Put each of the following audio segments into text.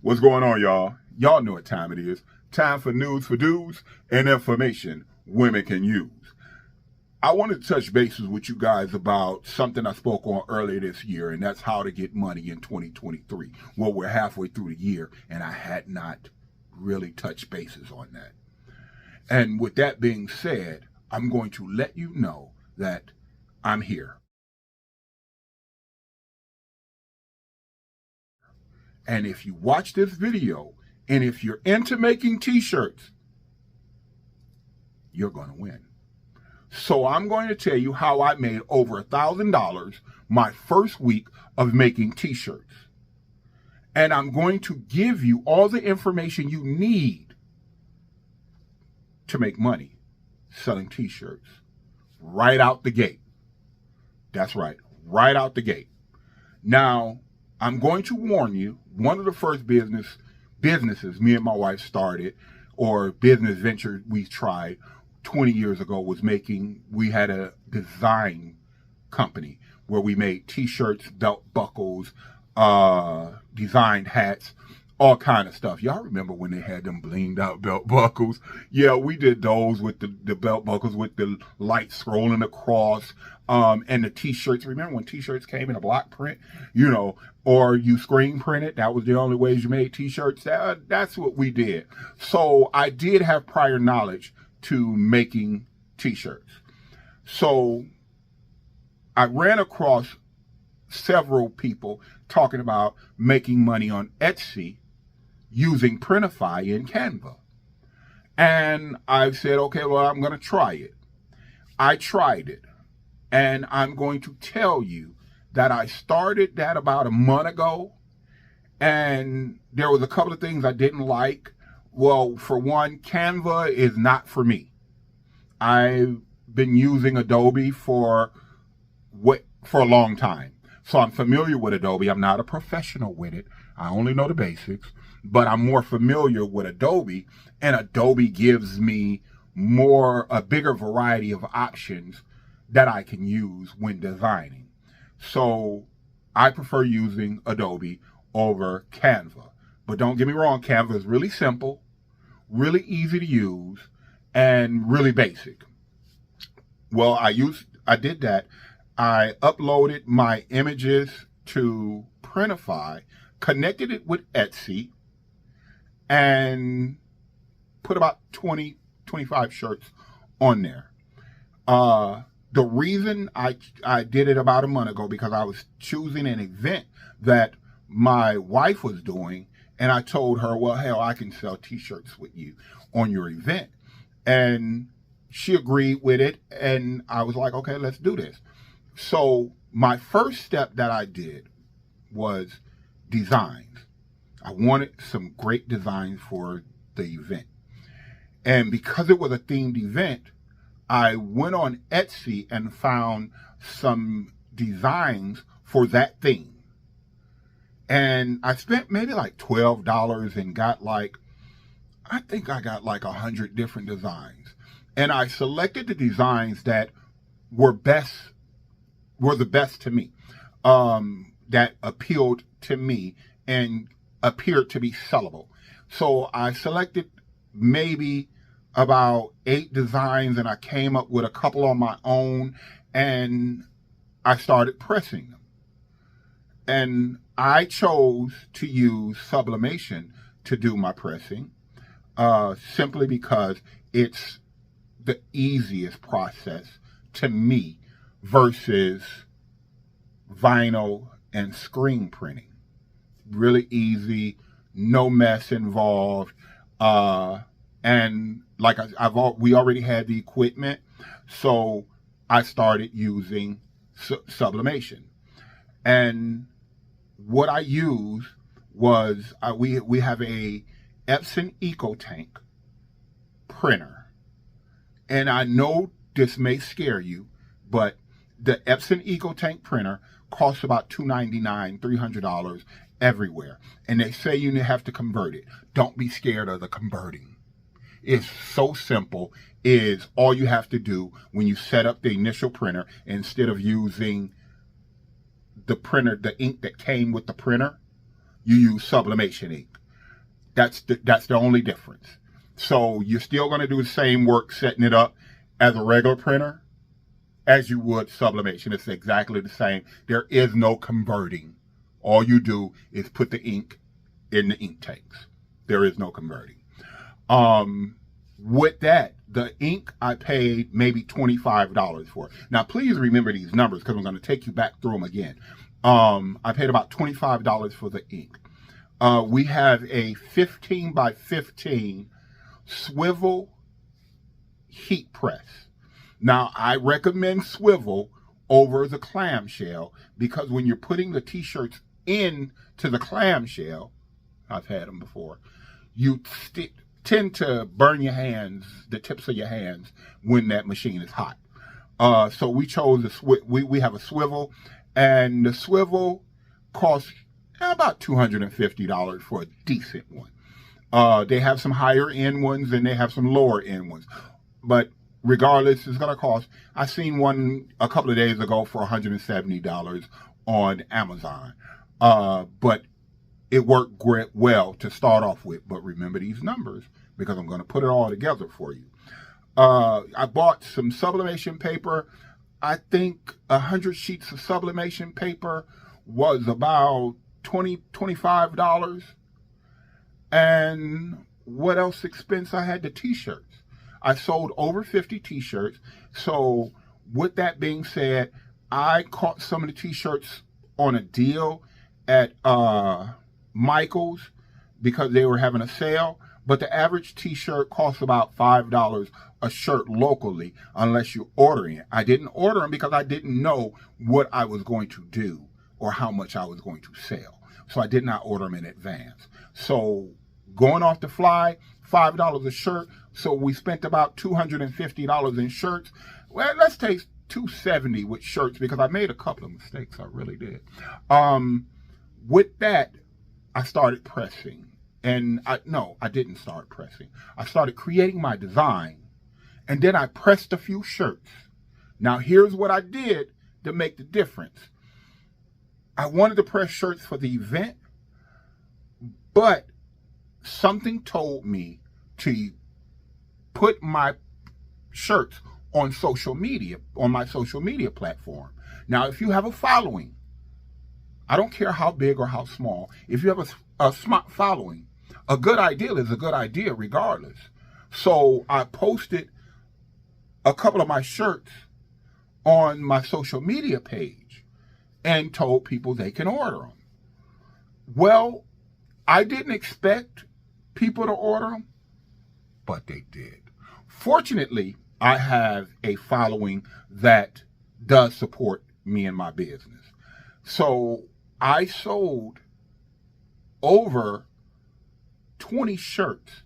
What's going on, y'all? Y'all know what time it is. Time for news for dudes and information women can use. I wanted to touch bases with you guys about something I spoke on earlier this year, and that's how to get money in 2023. Well, we're halfway through the year, and I had not really touched bases on that. And with that being said, I'm going to let you know that I'm here. And if you watch this video, and if you're into making t-shirts, you're going to win. So I'm going to tell you how I made over $1,000 my first week of making t-shirts. And I'm going to give you all the information you need to make money selling t-shirts right out the gate. That's right, right out the gate. Now, I'm going to warn you, one of the first businesses me and my wife started, or business venture we tried 20 years ago, we had a design company where we made t-shirts, belt buckles, designed hats, all kind of stuff. Y'all remember when they had them blinged out belt buckles? Yeah, we did those with the belt buckles with the light scrolling across, and the t-shirts. Remember when t-shirts came in a block print, or you screen printed? That was the only ways you made t-shirts. That's what we did. So I did have prior knowledge to making t-shirts. So I ran across several people talking about making money on Etsy using Printify and Canva. And I said, okay, well, I'm going to try it. I tried it. And I'm going to tell you that I started that about a month ago. And there was a couple of things I didn't like. Well, for one, Canva is not for me. I've been using Adobe for a long time. So I'm familiar with Adobe. I'm not a professional with it. I only know the basics, but I'm more familiar with Adobe, and Adobe gives me a bigger variety of options that I can use when designing. So I prefer using Adobe over Canva. But don't get me wrong, Canva is really simple, really easy to use, and really basic. Well, I did that. I uploaded my images to Printify, connected it with Etsy, and put about 25 shirts on there. The reason I did it about a month ago, because I was choosing an event that my wife was doing, and I told her, well, hell, I can sell t-shirts with you on your event. And she agreed with it, and I was like, okay, let's do this. So my first step that I did was designs. I wanted some great designs for the event. And because it was a themed event, I went on Etsy and found some designs for that theme. And I spent maybe like $12 and I think I got like 100 different designs. And I selected the designs that were the best to me, that appealed to me and appeared to be sellable. So I selected maybe about 8 designs, and I came up with a couple on my own, and I started pressing them. And I chose to use sublimation to do my pressing, simply because it's the easiest process to me versus vinyl and screen printing. Really easy, no mess involved, and like we already had the equipment, so I started using sublimation. And what I used was we have a Epson EcoTank printer, and I know this may scare you, but the Epson EcoTank printer costs about $299, $300 everywhere. And they say you have to convert it. Don't be scared of the converting. It's so simple. All you have to do when you set up the initial printer, instead of using the ink that came with the printer, you use sublimation ink. That's the only difference. So you're still going to do the same work setting it up as a regular printer as you would sublimation. It's exactly the same. There is no converting. All you do is put the ink in the ink tanks. There is no converting. With that, the ink I paid maybe $25 for. Now, please remember these numbers because I'm going to take you back through them again. I paid about $25 for the ink. We have a 15 by 15 swivel heat press. Now, I recommend swivel over the clamshell because when you're putting the t-shirts into the clamshell, I've had them before, you tend to burn your hands, the tips of your hands, when that machine is hot. So we chose we have a swivel, and the swivel costs about $250 for a decent one. They have some higher end ones and they have some lower end ones. But regardless, it's going to cost. I seen one a couple of days ago for $170 on Amazon. But it worked great, well to start off with. But remember these numbers because I'm going to put it all together for you. I bought some sublimation paper. I think 100 sheets of sublimation paper was about $25. And what else expense I had? The t-shirts. I sold over 50 t-shirts. So with that being said, I caught some of the t-shirts on a deal at Michael's because they were having a sale. But the average t-shirt costs about $5 a shirt locally unless you're ordering it. I didn't order them because I didn't know what I was going to do or how much I was going to sell. So I did not order them in advance. So going off the fly, $5 a shirt. So we spent about $250 in shirts. Well, let's take $270 with shirts because I made a couple of mistakes. I really did. With that, I started pressing. And I didn't start pressing. I started creating my design. And then I pressed a few shirts. Now, here's what I did to make the difference. I wanted to press shirts for the event, but something told me to put my shirts on social media, on my social media platform. Now, if you have a following, I don't care how big or how small, if you have a smart following, a good idea is a good idea regardless. So I posted a couple of my shirts on my social media page and told people they can order them. Well, I didn't expect people to order them, but they did. Fortunately, I have a following that does support me in my business. So I sold over 20 shirts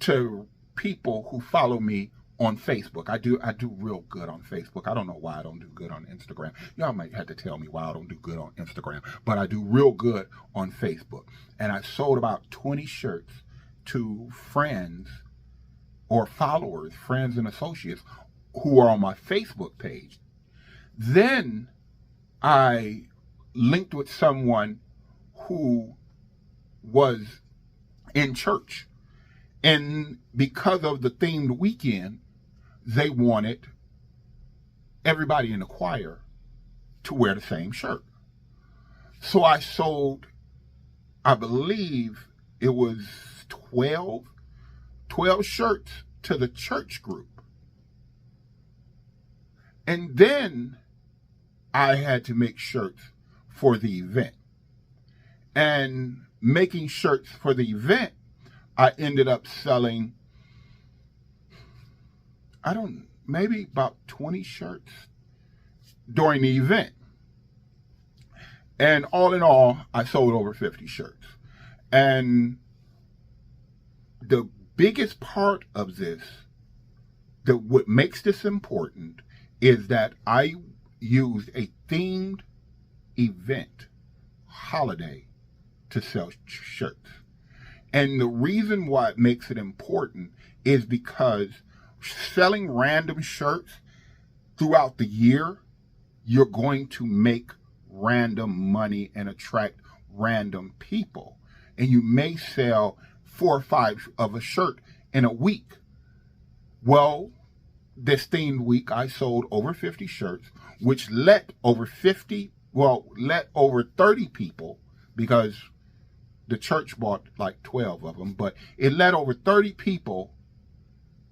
to people who follow me on Facebook. I do real good on Facebook. I don't know why I don't do good on Instagram. Y'all might have to tell me why I don't do good on Instagram, but I do real good on Facebook. And I sold about 20 shirts to friends or followers, friends and associates who are on my Facebook page. Then I linked with someone who was in church. And because of the themed weekend, they wanted everybody in the choir to wear the same shirt. So I sold, I believe it was 12 shirts to the church group. And then I had to make shirts for the event. And making shirts for the event, I ended up selling, maybe about 20 shirts during the event. And all in all, I sold over 50 shirts. And the biggest part of this, what makes this important, is that I used a themed event holiday to sell shirts. And the reason why it makes it important is because selling random shirts throughout the year, you're going to make random money and attract random people. and you may sell 4 or 5 of a shirt in a week. Well, this themed week, I sold over 50 shirts, which let over 30 people, because the church bought like 12 of them, but it let over 30 people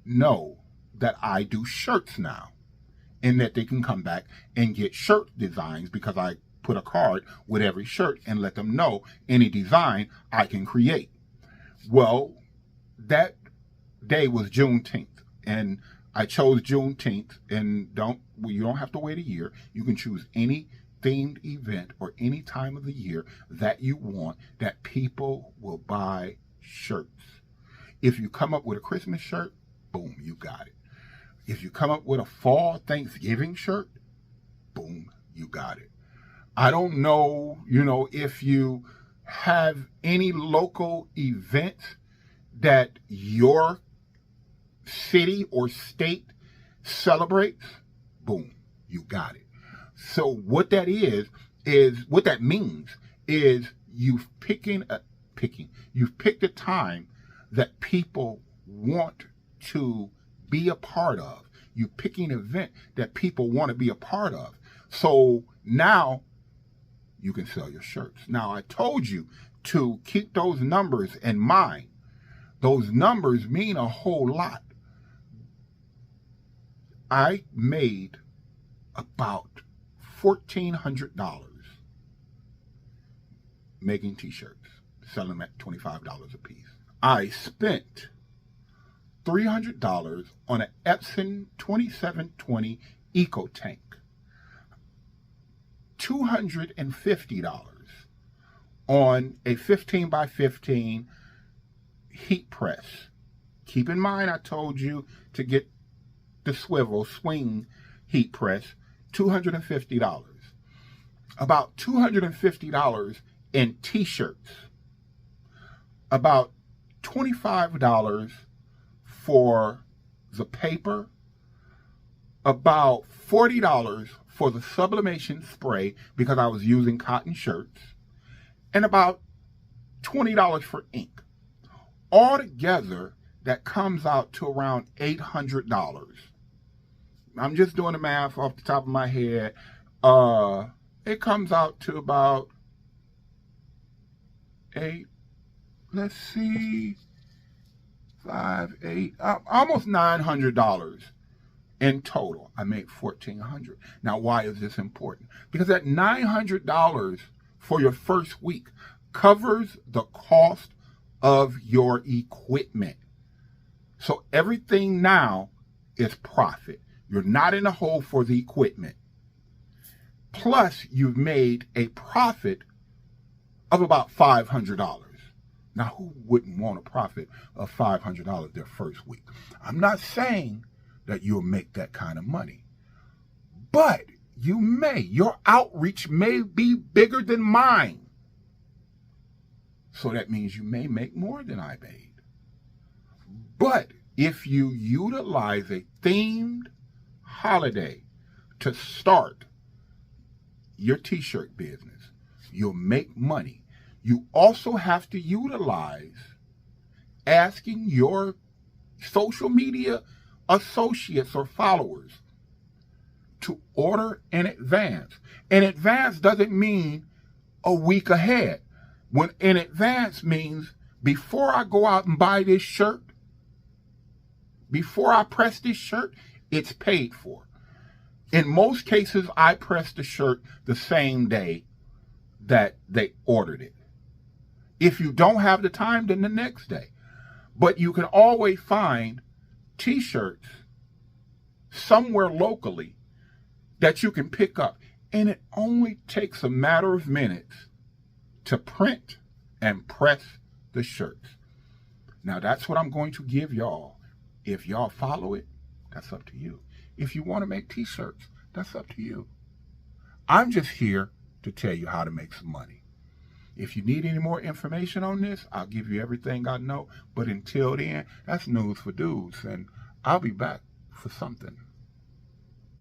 know that I do shirts now, and that they can come back and get shirt designs, because I put a card with every shirt and let them know any design I can create. Well, that day was Juneteenth, and I chose Juneteenth, and you don't have to wait a year. You can choose any themed event or any time of the year that you want that people will buy shirts. If you come up with a Christmas shirt, boom, you got it. If you come up with a fall Thanksgiving shirt, boom, you got it. I don't know, if you have any local events that your city or state celebrates, boom, you got it. So what that means is you've picked a time that people want to be a part of. You picking an event that people want to be a part of. So now you can sell your shirts. Now, I told you to keep those numbers in mind. Those numbers mean a whole lot. I made about $1,400 making t-shirts, selling them at $25 a piece. I spent $300 on an Epson 2720 Eco Tank, $250 on a 15 by 15 heat press. Keep in mind, I told you to get the swing heat press, $250. About $250 in t-shirts. About $25 for the paper. About $40 for the sublimation spray, because I was using cotton shirts. And about $20 for ink. Altogether, that comes out to around $800. I'm just doing the math off the top of my head. It comes out to about almost $900 in total. I made $1,400. Now, why is this important? Because that $900 for your first week covers the cost of your equipment. So everything now is profit. You're not in the hole for the equipment. Plus, you've made a profit of about $500. Now, who wouldn't want a profit of $500 their first week? I'm not saying that you'll make that kind of money, but you may. Your outreach may be bigger than mine. So that means you may make more than I made. But if you utilize a themed holiday to start your t-shirt business, you'll make money. You also have to utilize asking your social media associates or followers to order in advance. In advance doesn't mean a week ahead. When in advance means before I go out and buy this shirt, before I press this shirt, it's paid for. In most cases, I press the shirt the same day that they ordered it. If you don't have the time, then the next day. But you can always find t-shirts somewhere locally that you can pick up. And it only takes a matter of minutes to print and press the shirts. Now, that's what I'm going to give y'all. If y'all follow it, that's up to you. If you want to make t-shirts, that's up to you. I'm just here to tell you how to make some money. If you need any more information on this, I'll give you everything I know. But until then, that's news for dudes, and I'll be back for something.